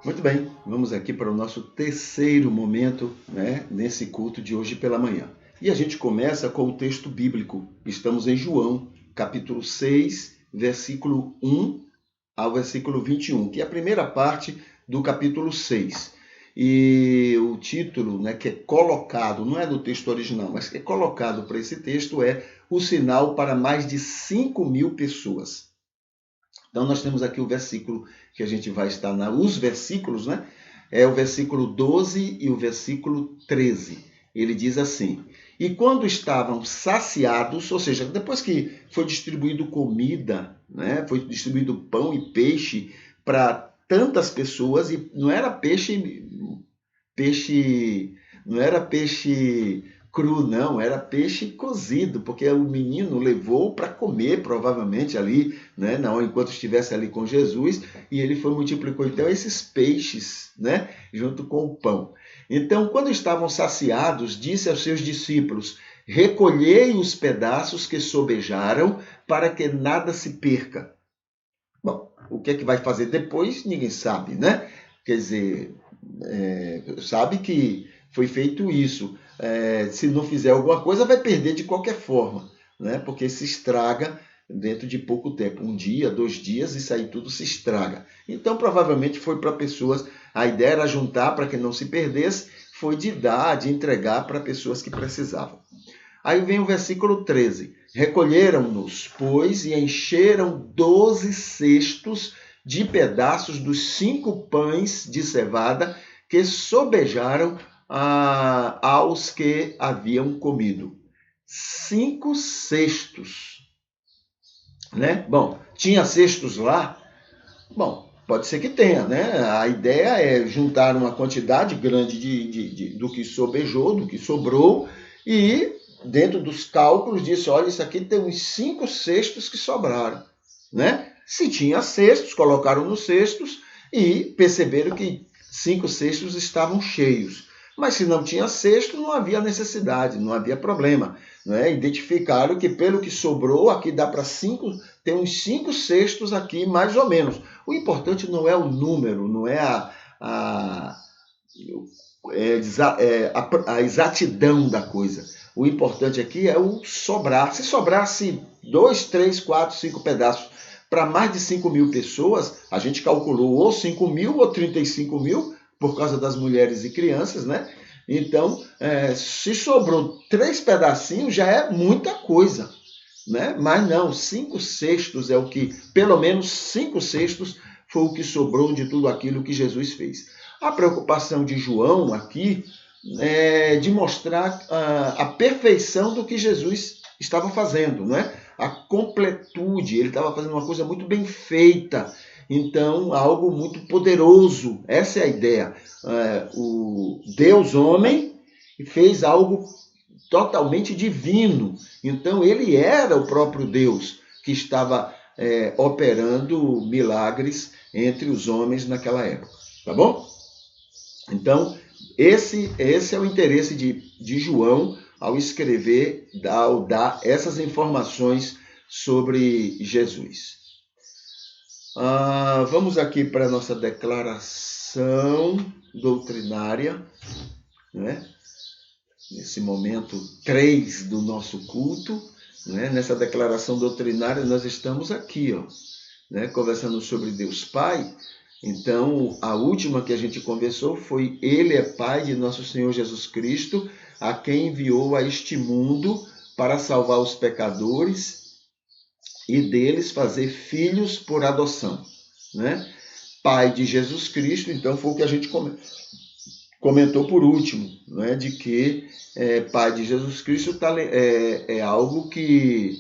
Muito bem, vamos aqui para o nosso terceiro momento, né, nesse culto de hoje pela manhã. E a gente começa com o texto bíblico. Estamos em João, capítulo 6, versículo 1 ao versículo 21, que é a primeira parte do capítulo 6. E o título, né, que é colocado, não é do texto original, mas que é colocado para esse texto é O Sinal para Mais de 5.000 Pessoas. Então, nós temos aqui o versículo que a gente vai estar os versículos, né? É o versículo 12 e o versículo 13. Ele diz assim: E quando estavam saciados, ou seja, depois que foi distribuído comida, né? Foi distribuído pão e peixe para tantas pessoas, e não era não era peixe cru, não, era peixe cozido, porque o menino levou para comer, provavelmente, ali, né, enquanto estivesse ali com Jesus, e ele foi multiplicou, então, esses peixes, né, junto com o pão. Então, quando estavam saciados, disse aos seus discípulos: recolhei os pedaços que sobejaram, para que nada se perca. Bom, o que é que vai fazer depois, ninguém sabe, né? Quer dizer, sabe que foi feito isso. Se não fizer alguma coisa, vai perder de qualquer forma, né? Porque se estraga dentro de pouco tempo. 1 dia, 2 dias, isso aí tudo se estraga. Então, provavelmente foi para pessoas, a ideia era juntar para que não se perdesse, foi de dar, de entregar para pessoas que precisavam. Aí vem o versículo 13. Recolheram-nos, pois, e encheram 12 cestos de pedaços dos 5 pães de cevada que sobejaram aos que haviam comido. 5 cestos, né? Bom, tinha cestos lá? Bom, pode ser que tenha, né? A ideia é juntar uma quantidade grande do que sobejou, do que sobrou, e dentro dos cálculos disse, olha, isso aqui tem uns 5 cestos que sobraram, né? Se tinha cestos, colocaram nos cestos e perceberam que 5 cestos estavam cheios. Mas se não tinha cesto, não havia necessidade, não havia problema, né? Identificaram que pelo que sobrou, aqui dá para 5, tem uns 5 cestos aqui, mais ou menos. O importante não é o número, não é a exatidão da coisa. O importante aqui é o sobrar. Se sobrasse 2, 3, 4, 5 pedaços para mais de 5.000 pessoas, a gente calculou ou 5.000 ou 35.000, por causa das mulheres e crianças, né? Então, se sobrou 3 pedacinhos, já é muita coisa, né? Mas não, 5 cestos é o que, pelo menos 5 cestos foi o que sobrou de tudo aquilo que Jesus fez. A preocupação de João aqui é de mostrar a perfeição do que Jesus estava fazendo, né? A completude, ele estava fazendo uma coisa muito bem feita, então algo muito poderoso, essa é a ideia. O Deus homem fez algo totalmente divino, então ele era o próprio Deus que estava operando milagres entre os homens naquela época, tá bom? Então, esse é o interesse de João ao escrever, ao dar essas informações sobre Jesus. Vamos aqui para a nossa declaração doutrinária, né? Nesse momento 3 do nosso culto, né? Nessa declaração doutrinária, nós estamos aqui, né? Conversando sobre Deus Pai. Então, a última que a gente conversou foi: Ele é Pai de nosso Senhor Jesus Cristo, a quem enviou a este mundo para salvar os pecadores e deles fazer filhos por adoção, né? Pai de Jesus Cristo, então foi o que a gente comentou por último, né? De que Pai de Jesus Cristo é algo que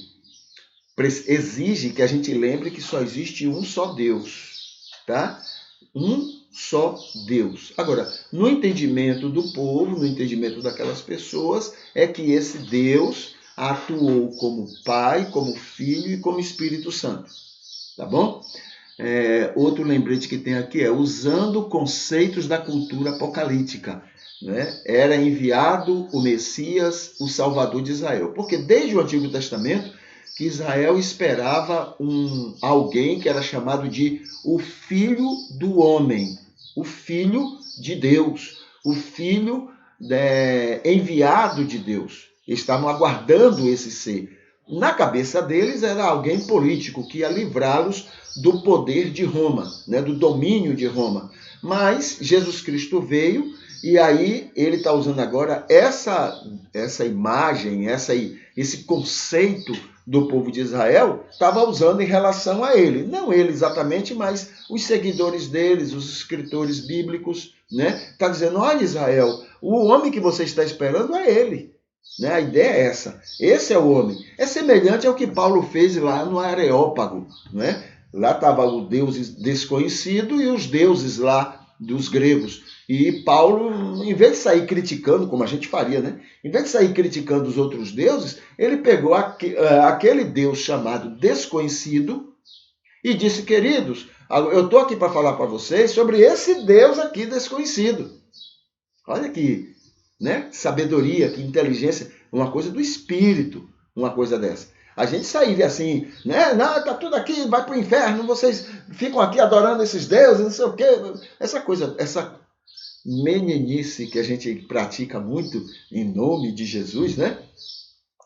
exige que a gente lembre que só existe um só Deus, tá? Um só Deus. Agora, no entendimento do povo, no entendimento daquelas pessoas, é que esse Deus atuou como Pai, como Filho e como Espírito Santo. Tá bom? Outro lembrete que tem aqui é usando conceitos da cultura apocalíptica, né? Era enviado o Messias, o Salvador de Israel. Porque desde o Antigo Testamento, que Israel esperava alguém que era chamado de o Filho do Homem, o Filho de Deus, o Filho enviado de Deus. Estavam aguardando esse ser. Na cabeça deles era alguém político que ia livrá-los do poder de Roma, né, do domínio de Roma. Mas Jesus Cristo veio e aí ele está usando agora essa imagem, esse conceito do povo de Israel, estava usando em relação a ele. Não ele exatamente, mas os seguidores deles, os escritores bíblicos, né? Está dizendo, olha Israel, o homem que você está esperando é ele. Né? A ideia é essa. Esse é o homem. É semelhante ao que Paulo fez lá no Areópago. Né? Lá estava o Deus desconhecido e os deuses lá dos gregos. E Paulo, em vez de sair criticando, como a gente faria, né? Em vez de sair criticando os outros deuses, ele pegou aquele Deus chamado desconhecido e disse, queridos, eu estou aqui para falar para vocês sobre esse Deus aqui desconhecido. Olha que, né? Sabedoria, que inteligência, uma coisa do espírito, uma coisa dessa. A gente sairia assim, né? Não, tá tudo aqui, vai para o inferno, vocês ficam aqui adorando esses deuses, não sei o quê. Essa coisa, essa meninice que a gente pratica muito em nome de Jesus, né?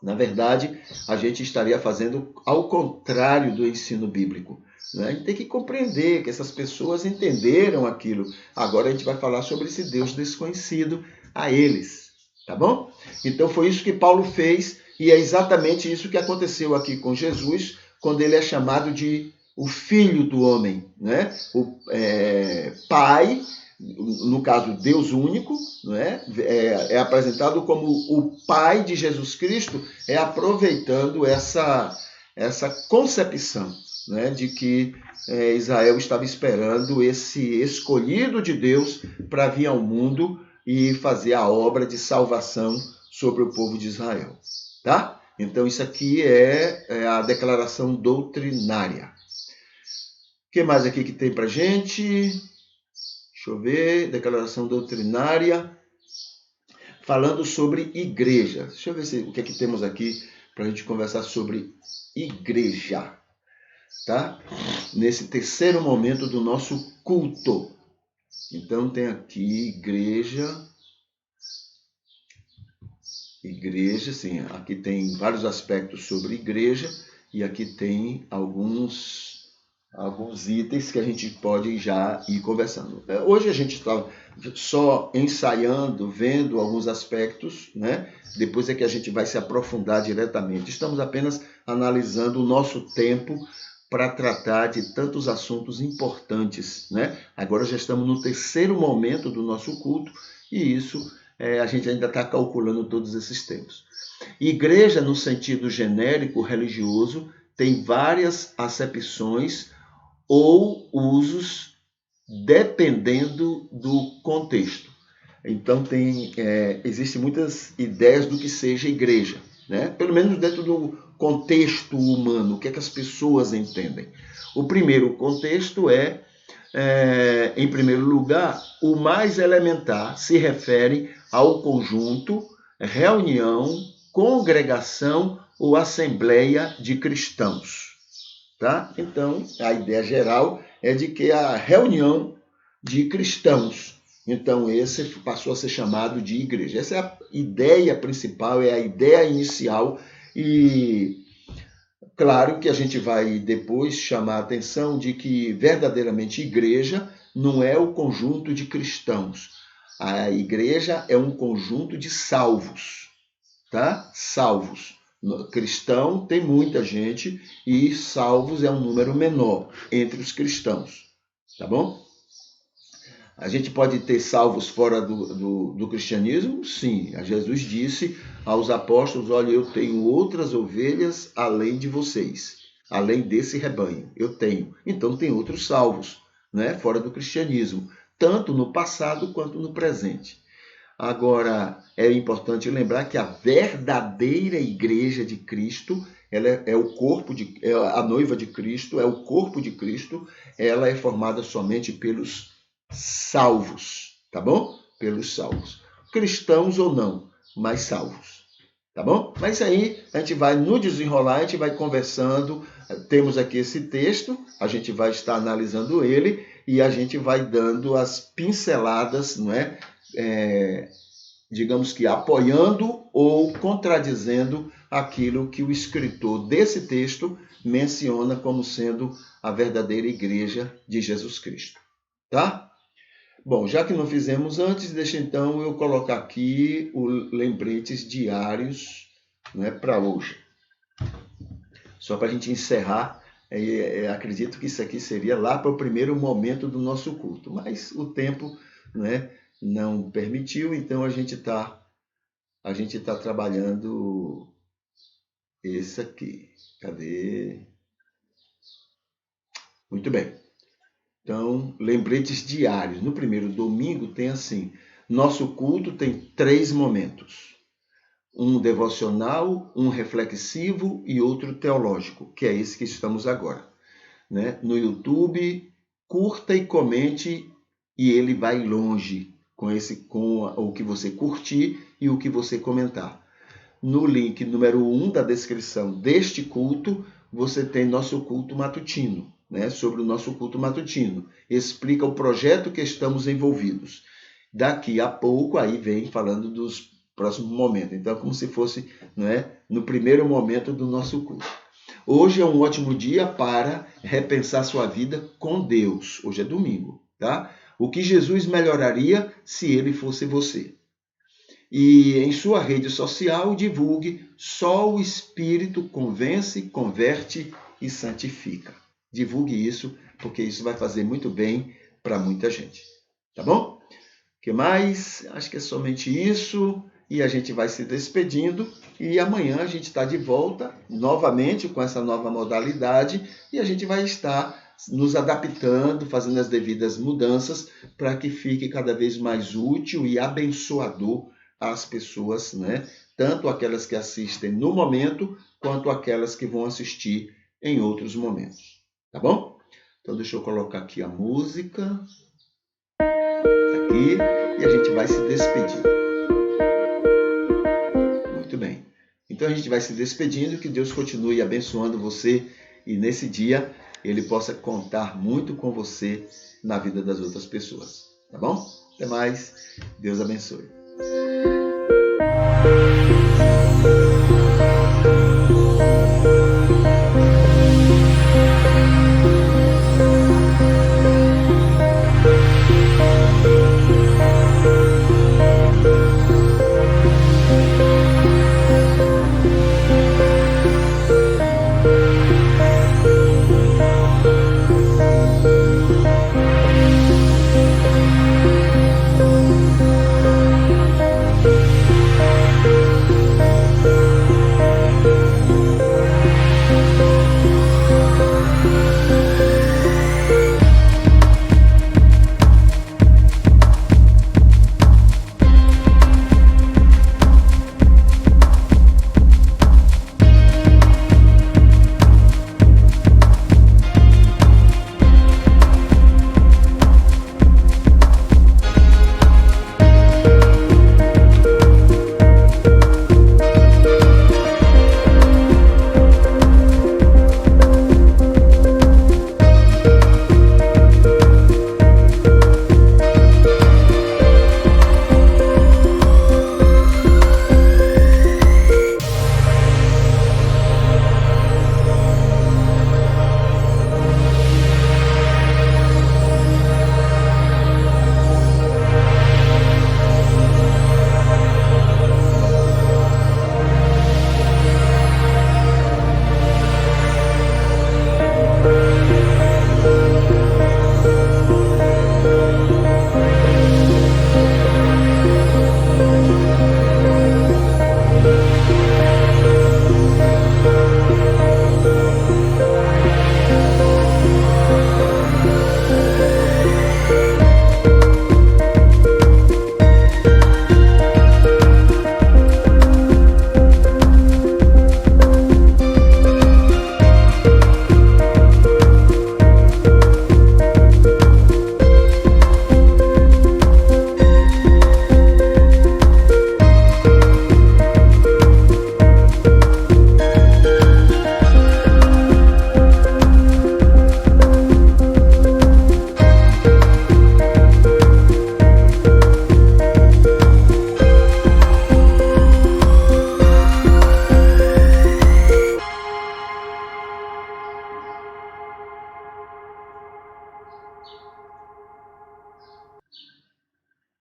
Na verdade, a gente estaria fazendo ao contrário do ensino bíblico. Né? A gente tem que compreender que essas pessoas entenderam aquilo. Agora a gente vai falar sobre esse Deus desconhecido a eles, tá bom? Então foi isso que Paulo fez e é exatamente isso que aconteceu aqui com Jesus, quando ele é chamado de o Filho do Homem, né? O Pai, no caso Deus único, não é apresentado como o Pai de Jesus Cristo, aproveitando essa concepção, né, de que Israel estava esperando esse escolhido de Deus para vir ao mundo e fazer a obra de salvação sobre o povo de Israel. Tá? Então isso aqui é a declaração doutrinária. O que mais aqui que tem para gente? Deixa eu ver, declaração doutrinária, falando sobre igreja. Deixa eu ver o que é que temos aqui para a gente conversar sobre igreja, tá? Nesse terceiro momento do nosso culto. Então tem aqui igreja, sim, aqui tem vários aspectos sobre igreja e aqui tem alguns itens que a gente pode já ir conversando. Hoje a gente está só ensaiando, vendo alguns aspectos, né? Depois é que a gente vai se aprofundar diretamente. Estamos apenas analisando o nosso tempo para tratar de tantos assuntos importantes, né? Agora já estamos no terceiro momento do nosso culto e isso a gente ainda está calculando todos esses tempos. Igreja, no sentido genérico religioso, tem várias acepções ou usos dependendo do contexto. Então existem muitas ideias do que seja igreja, né? Pelo menos dentro do contexto humano, o que é que as pessoas entendem. O primeiro contexto em primeiro lugar, o mais elementar se refere ao conjunto, reunião, congregação ou assembleia de cristãos. Tá? Então, a ideia geral é de que a reunião de cristãos. Então, esse passou a ser chamado de igreja. Essa é a ideia principal, é a ideia inicial. E claro que a gente vai depois chamar a atenção de que verdadeiramente igreja não é o conjunto de cristãos. A igreja é um conjunto de salvos, tá? Salvos. Cristão tem muita gente e salvos é um número menor entre os cristãos, tá bom? A gente pode ter salvos fora do cristianismo? Sim. Jesus disse aos apóstolos, olha, eu tenho outras ovelhas além de vocês, além desse rebanho, eu tenho. Então tem outros salvos, né, fora do cristianismo, tanto no passado quanto no presente. Agora, é importante lembrar que a verdadeira igreja de Cristo, ela é o corpo a noiva de Cristo, é o corpo de Cristo, ela é formada somente pelos salvos, tá bom? Pelos salvos. Cristãos ou não, mas salvos. Tá bom? Mas aí a gente vai no desenrolar, a gente vai conversando. Temos aqui esse texto, a gente vai estar analisando ele e a gente vai dando as pinceladas, não é? Digamos que apoiando ou contradizendo aquilo que o escritor desse texto menciona como sendo a verdadeira igreja de Jesus Cristo. Tá? Bom, já que não fizemos antes, deixa então eu colocar aqui os lembretes diários, né, para hoje. Só para a gente encerrar, acredito que isso aqui seria lá para o primeiro momento do nosso culto, mas o tempo, né, não permitiu, então a gente tá trabalhando esse aqui. Cadê? Muito bem. Então, lembretes diários. No primeiro domingo tem assim: nosso culto tem 3 momentos. Um devocional, um reflexivo e outro teológico, que é esse que estamos agora. Né? No YouTube, curta e comente e ele vai longe com o que você curtir e o que você comentar. No link número 1 da descrição deste culto, você tem nosso culto matutino, né? Sobre o nosso culto matutino. Explica o projeto que estamos envolvidos. Daqui a pouco, aí vem falando dos próximos momentos. Então, é como se fosse, né, no primeiro momento do nosso culto. Hoje é um ótimo dia para repensar sua vida com Deus. Hoje é domingo, tá? O que Jesus melhoraria se ele fosse você? E em sua rede social divulgue: só o Espírito convence, converte e santifica. Divulgue isso, porque isso vai fazer muito bem para muita gente. Tá bom? O que mais? Acho que é somente isso. E a gente vai se despedindo. E amanhã a gente está de volta novamente com essa nova modalidade. E a gente vai estar nos adaptando, fazendo as devidas mudanças para que fique cada vez mais útil e abençoador às pessoas, né? Tanto aquelas que assistem no momento, quanto aquelas que vão assistir em outros momentos. Tá bom? Então deixa eu colocar aqui a música. Aqui, e a gente vai se despedir. Muito bem. Então a gente vai se despedindo, que Deus continue abençoando você e nesse dia ele possa contar muito com você na vida das outras pessoas. Tá bom? Até mais. Deus abençoe.